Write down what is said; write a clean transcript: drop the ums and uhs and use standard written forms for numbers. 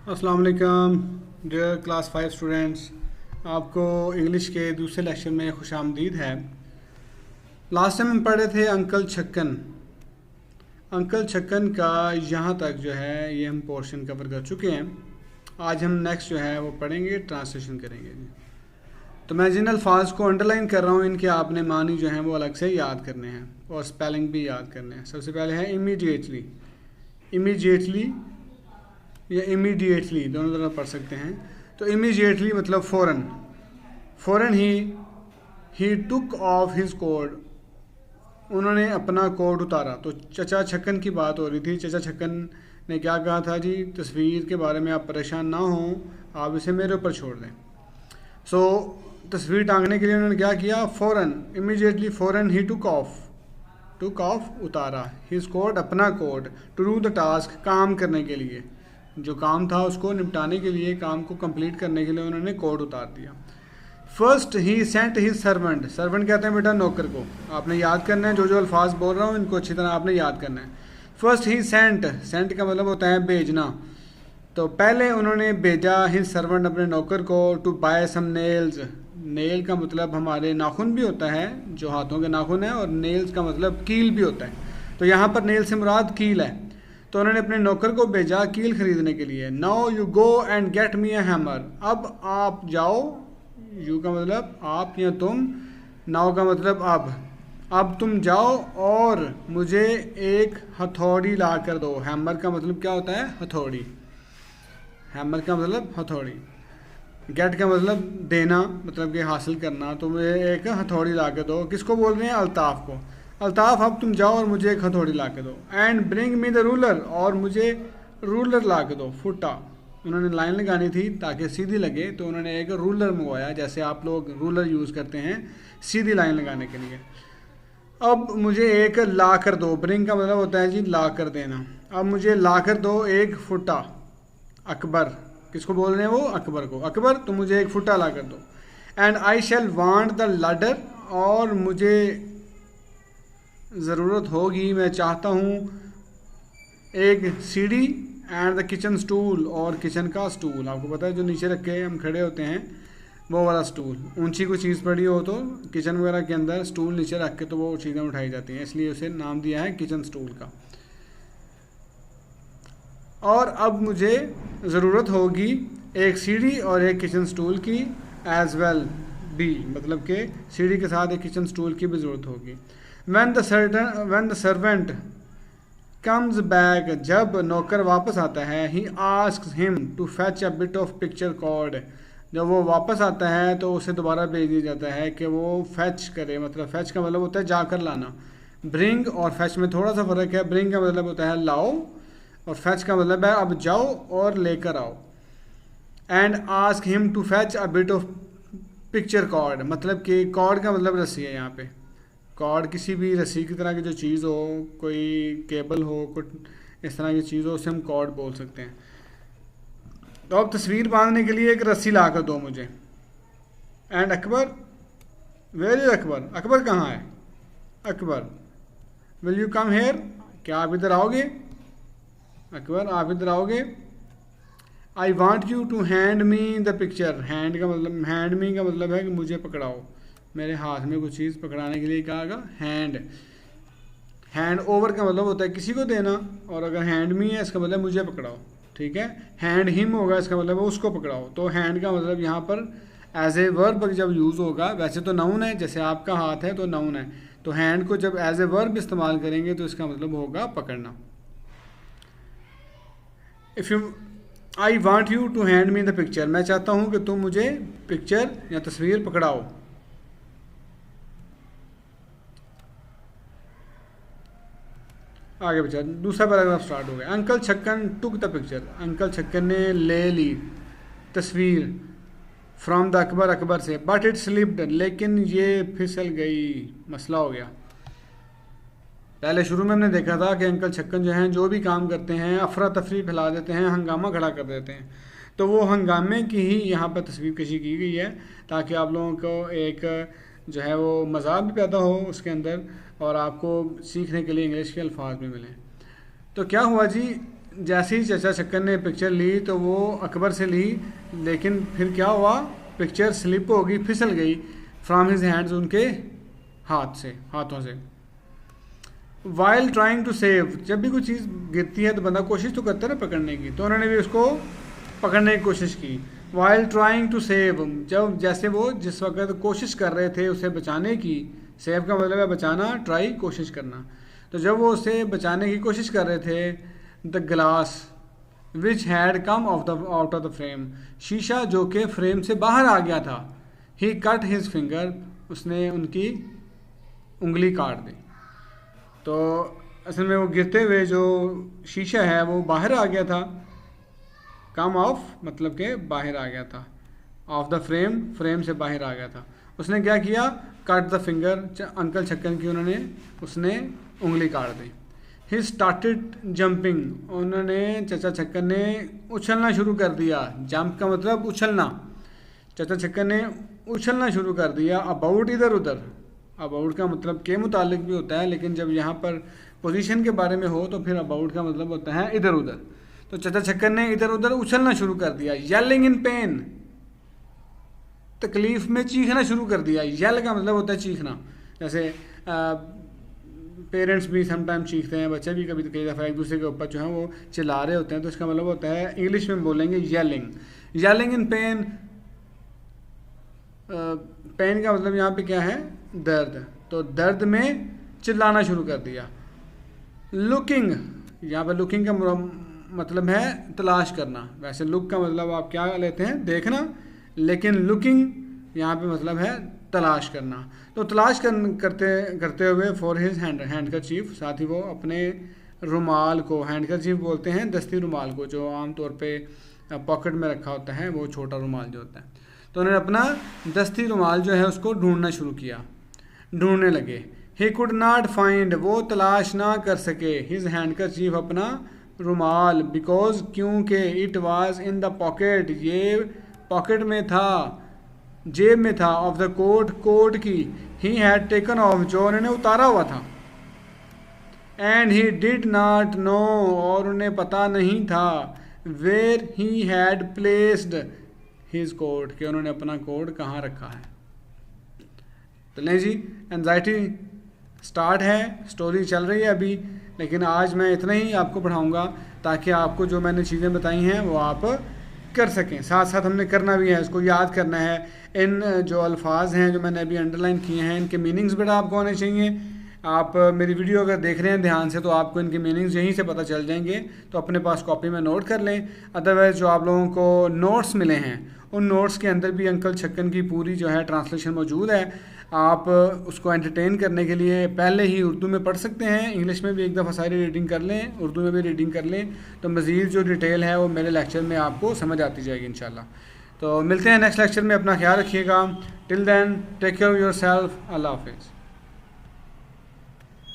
अस्सलाम वालेकुम dear class 5 students. आपको इंग्लिश के दूसरे लेक्चर में खुशामदीद है। लास्ट टाइम हम पढ़ रहे थे अंकल छक्कन। अंकल छक्कन का यहाँ तक जो है ये हम पोर्शन कवर कर चुके हैं। आज हम नेक्स्ट जो है वो पढ़ेंगे, ट्रांसलेशन करेंगे जी। तो मैं जिन अल्फाज को अंडरलाइन कर रहा हूँ इनके आपने मानी जो हैं वो अलग से याद करने हैं और स्पेलिंग भी याद करने हैं। सबसे पहले है इमीडिएटली। इमीडिएटली या इमीडिएटली दोनों तरह पढ़ सकते हैं। तो इमीडिएटली मतलब फ़ौरन। फ़ौरन ही टुक ऑफ हिज कोट, उन्होंने अपना कोट उतारा। तो चचा छक्कन की बात हो रही थी। चचा छक्कन ने क्या कहा था जी, तस्वीर के बारे में आप परेशान ना हों, आप इसे मेरे ऊपर छोड़ दें। सो तस्वीर टांगने के लिए उन्होंने क्या किया, फ़ौरन, इमीडिएटली फ़ौरन ही टुक ऑफ उतारा, हिज कोट अपना coat, to do the task काम करने के लिए, जो काम था उसको निपटाने के लिए, काम को कंप्लीट करने के लिए उन्होंने कोट उतार दिया। फर्स्ट ही सेंट हिज सर्वेंट, सर्वेंट कहते हैं बेटा नौकर को। आपने याद करना है, जो अल्फाज बोल रहा हूँ इनको अच्छी तरह आपने याद करना है। फर्स्ट ही सेंट, सेंट का मतलब होता है भेजना। तो पहले उन्होंने भेजा हिज सर्वेंट अपने नौकर को, to buy some nails. Nail का मतलब हमारे नाखून भी होता है, जो हाथों के नाखून है, और नेल्स का मतलब कील भी होता है। तो यहाँ पर नेल से मुराद कील है। तो उन्होंने अपने नौकर को भेजा कील खरीदने के लिए। Now you go and get me a hammer, अब आप जाओ, यू का मतलब आप या तुम, नाउ का मतलब अब तुम जाओ और मुझे एक हथौड़ी ला कर दो। हैमर का मतलब क्या होता है, हथौड़ी। हैमर का मतलब हथौड़ी। गेट का मतलब देना, मतलब कि हासिल करना। तो मुझे एक हथौड़ी ला के दो। किसको बोल रहे हैं, अल्ताफ़ को। अल्ताफ़ अब तुम जाओ और मुझे एक हथौड़ी ला के दो। And bring me the ruler, और मुझे रूलर ला के दो, फुटा। उन्होंने लाइन लगानी थी ताकि सीधी लगे, तो उन्होंने एक रूलर मंगवाया, जैसे आप लोग रूलर यूज़ करते हैं सीधी लाइन लगाने के लिए। अब मुझे एक ला कर दो, ब्रिंग का मतलब होता है जी ला कर देना। अब मुझे ला कर दो एक फुटा। अकबर, किसको बोल रहे हैं वो, अकबर को। अकबर तुम मुझे एक फुटा ला कर दो। And I shall want the ladder, और मुझे ज़रूरत होगी, मैं चाहता हूँ एक सीढ़ी। एंड द किचन स्टूल, और किचन का स्टूल, आपको पता है जो नीचे रख के हम खड़े होते हैं वो वाला स्टूल। ऊंची कोई चीज़ पड़ी हो तो किचन वगैरह के अंदर स्टूल नीचे रख के तो वो चीज़ें उठाई जाती हैं, इसलिए उसे नाम दिया है किचन स्टूल का। और अब मुझे ज़रूरत होगी एक सीढ़ी और एक किचन स्टूल की, एज वेल भी, मतलब कि सीढ़ी के साथ एक किचन स्टूल की भी ज़रूरत होगी। When the servant comes back, जब नौकर वापस आता है, he asks him to fetch a bit of picture cord, जब वो वापस आता है तो उसे दोबारा भेज दिया जाता है कि वो फेच करे। मतलब फेच का मतलब होता है जाकर लाना। ब्रिंग और फेच में थोड़ा सा फ़र्क है। ब्रिंग का मतलब होता है लाओ, और फेच का मतलब है अब जाओ और लेकर आओ। And ask him to fetch a bit of picture cord, मतलब कि कॉर्ड का मतलब रस्सी है यहाँ पे। कॉर्ड किसी भी रस्सी की तरह की जो चीज़ हो, कोई केबल हो, कुछ इस तरह की चीज़ हो, उसे हम कॉर्ड बोल सकते हैं। तो अब तस्वीर बांधने के लिए एक रस्सी ला कर दो मुझे। And Akbar, where is Akbar, Akbar कहाँ है। Akbar, will you come here, क्या आप इधर आओगे। अकबर आप इधर आओगे। I want you to hand me the picture, hand का मतलब, हैंड मी का मतलब है कि मुझे पकड़ाओ, मेरे हाथ में कुछ चीज़ पकड़ाने के लिए कहा हैंड। हैंड ओवर का मतलब होता है किसी को देना, और अगर हैंड मी है इसका मतलब मुझे पकड़ाओ, ठीक है। हैंड हिम होगा, इसका मतलब है उसको पकड़ाओ। तो हैंड का मतलब यहाँ पर एज ए वर्ब जब यूज़ होगा, वैसे तो नाउन है, जैसे आपका हाथ है तो नाउन है, तो हैंड को जब एज ए वर्ब इस्तेमाल करेंगे तो इसका मतलब होगा पकड़ना। If you, I want you to hand me the picture, मैं चाहता हूँ कि तुम मुझे पिक्चर या तस्वीर पकड़ाओ। आगे बचा, दूसरा पैराग्राफ स्टार्ट हो गया। Uncle Chhakkan took the picture, uncle Chhakkan ने ले ली तस्वीर। फ्रॉम द अकबर, अकबर से। बट इट स्लिप्ड, लेकिन ये फिसल गई, मसला हो गया। पहले शुरू में हमने देखा था कि अंकल छक्कन जो हैं जो भी काम करते हैं अफरा तफरी फैला देते हैं, हंगामा खड़ा कर देते हैं। तो वो हंगामे की ही यहाँ पर तस्वीर कशी की गई है, ताकि आप लोगों को एक जो है वो मज़ाक भी पैदा हो उसके अंदर, और आपको सीखने के लिए इंग्लिश के अल्फाज भी मिलें। तो क्या हुआ जी, जैसे ही चाचा छक्कन ने पिक्चर ली तो वो अकबर से ली, लेकिन फिर क्या हुआ, पिक्चर स्लिप हो गई, फिसल गई फ्रॉम हिज हैंड्स, उनके हाथों से। वाइल ट्राइंग टू सेव, जब भी कोई चीज़ गिरती है तो बंदा कोशिश तो करता है ना पकड़ने की, तो उन्होंने भी उसको पकड़ने की कोशिश की। वाइल ट्राइंग टू सेव, जब जैसे वो जिस वक्त कोशिश कर रहे थे उसे बचाने की, सेव का मतलब है बचाना, ट्राई कोशिश करना, तो जब वो उसे बचाने की कोशिश कर रहे थे, the glass which had come out of the frame, शीशा जो कि फ्रेम से बाहर आ गया था, ही कट हिज फिंगर, उसने उनकी उंगली काट दी। तो असल में वो गिरते हुए जो शीशा है वो बाहर आ गया था, कम ऑफ मतलब के बाहर आ गया था, ऑफ द फ्रेम, फ्रेम से बाहर आ गया था। उसने क्या किया, cut the finger, uncle Chhakkan की उसने उंगली काट दी। ही स्टार्टेड जंपिंग, उन्होंने चाचा छक्कन ने उछलना शुरू कर दिया। जंप का मतलब उछलना, चाचा छक्कन ने उछलना शुरू कर दिया। अबाउट इधर उधर, अबाउट का मतलब के मुतालिक भी होता है, लेकिन जब यहाँ पर पोजीशन के बारे में हो तो फिर अबाउट का मतलब होता है इधर उधर। तो चाचा छक्कन ने इधर उधर उछलना शुरू कर दिया। येलिंग इन पेन, तकलीफ में चीखना शुरू कर दिया। येल का मतलब होता है चीखना, जैसे पेरेंट्स भी समटाइम चीखते हैं, बच्चे भी कभी कई दफ़ा एक दूसरे के ऊपर जो है वो चिल्ला रहे होते हैं, तो इसका मतलब होता है, इंग्लिश में बोलेंगे yelling. Yelling in pain, pain का मतलब यहाँ पे क्या है, दर्द, तो दर्द में चिल्लाना शुरू कर दिया। लुकिंग, यहाँ पर लुकिंग का मतलब है तलाश करना, वैसे लुक का मतलब आप क्या लेते हैं, देखना, लेकिन लुकिंग यहाँ पे मतलब है तलाश करना। तो तलाश करते हुए फॉर हिज हैंडकरचीफ, साथ ही वो अपने रुमाल को, हैंडकरचीफ बोलते हैं दस्ती रुमाल को, जो आमतौर पे पॉकेट में रखा होता है, वो छोटा रुमाल जो होता है, तो उन्होंने अपना दस्ती रुमाल जो है उसको ढूंढना शुरू किया, ढूंढने लगे। ही कुड नॉट फाइंड, वो तलाश ना कर सके, हिज हैंडकरचीफ, अपना रुमाल, बिकॉज क्योंकि it was in the pocket, ये पॉकेट में था, जेब में था, ऑफ द कोट, कोट की, ही हैड टेकन ऑफ, जो उन्होंने उतारा हुआ था, and he did not know, और उन्हें पता नहीं था, where he had placed his coat, कि उन्होंने अपना कोट कहाँ रखा है। तो नहीं जी, एंजाइटी स्टार्ट है, स्टोरी चल रही है अभी, लेकिन आज मैं इतना ही आपको पढ़ाऊँगा ताकि आपको जो मैंने चीज़ें बताई हैं वो आप कर सकें। साथ साथ हमने करना भी है, इसको याद करना है। इन जो अल्फाज हैं जो मैंने अभी अंडरलाइन किए हैं, इनके मीनिंग्स बेटा आपको आने चाहिए। आप मेरी वीडियो अगर देख रहे हैं ध्यान से तो आपको इनके मीनिंग्स यहीं से पता चल जाएंगे, तो अपने पास कॉपी में नोट कर लें। अदरवाइज़ जो आप लोगों को नोट्स मिले हैं, उन नोट्स के अंदर भी अंकल छक्कन की पूरी जो है ट्रांसलेशन मौजूद है। आप उसको एंटरटेन करने के लिए पहले ही उर्दू में पढ़ सकते हैं, इंग्लिश में भी एक दफ़ा सारी रीडिंग कर लें, उर्दू में भी रीडिंग कर लें, तो मज़ीद जो डिटेल है वो मेरे लेक्चर में आपको समझ आती जाएगी इंशाल्लाह। तो मिलते हैं नेक्स्ट लेक्चर में, अपना ख्याल रखिएगा। Till then take care of yourself, अल्लाह हाफ़िज़।